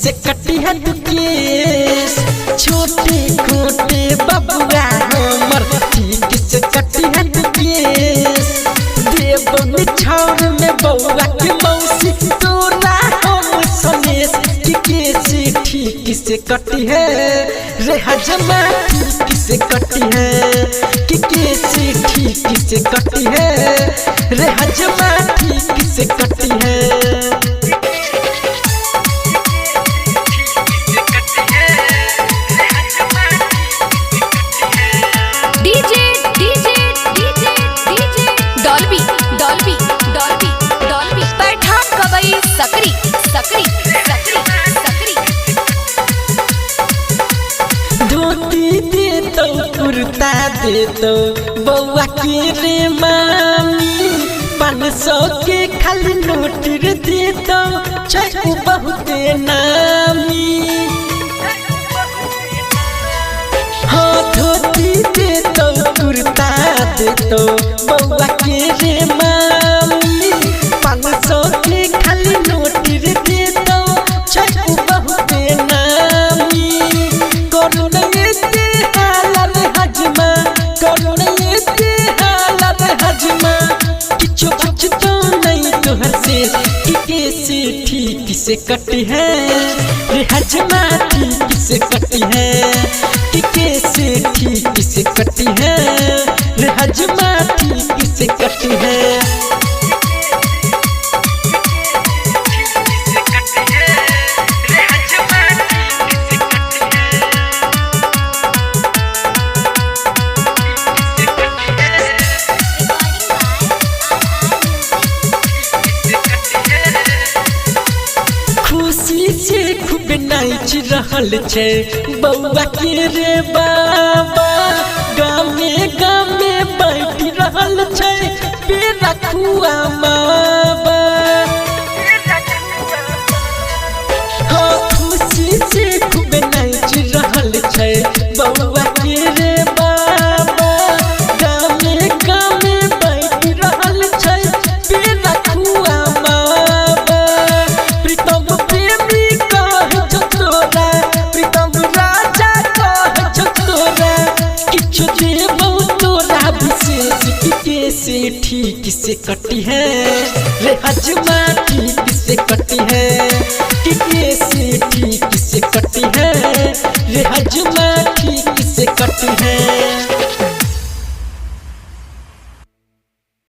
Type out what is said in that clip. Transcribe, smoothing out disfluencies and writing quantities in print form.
से कटी है केस छोटे छोटे बबुआ हमर ठीक से कटी है केस देव छावर में बउआ के मौसी तोरा हम सनेस की कैसे ठीक से कटी है रे हजमा ठीक से कटी है कि कैसे ठीक से कटी है रे हजमा ठीक से कटी है। सकरी सकरी सकरी सकरी धोती दे तो कुर्ता दे तो बउआ के रे मामी 500 के खाली नोट दे तो चाहे बहुते नामी हाँ धोती दे तो कुर्ता दे तो बउआ के रे मामी 500 के खाली नोट दे तो चाहे बहुते नामी करुण ये हालत हजमा करुण ये हालत हजमा किछु कुछ तो नहीं तोहर से कि कैसे ठीक से कटी है रे हजमा ठीक से कटी है कि कैसे ठीक से कटी है रे हजमा ठीक से कटी है। खुशी से खूब नाच रहल छे बउआ के रे बाबा गामे गामे बैठ रहल छे पेरा खुआ माबा हाँ खुशी से खूब नाच रहल छे बउआ के रे बाबा गामे गामे बैठ रहल छे पेरा खुआ माबा प्रीतम प्रेमी कह तोरा प्रीतम राजा कह तोरा किछु देबो तोरा विशेष कि कैसे ठीक से कटी है रे हजमा ठीक से कटी है कि कैसे ठीक से कटी है रे हजमा ठीक से कटी है।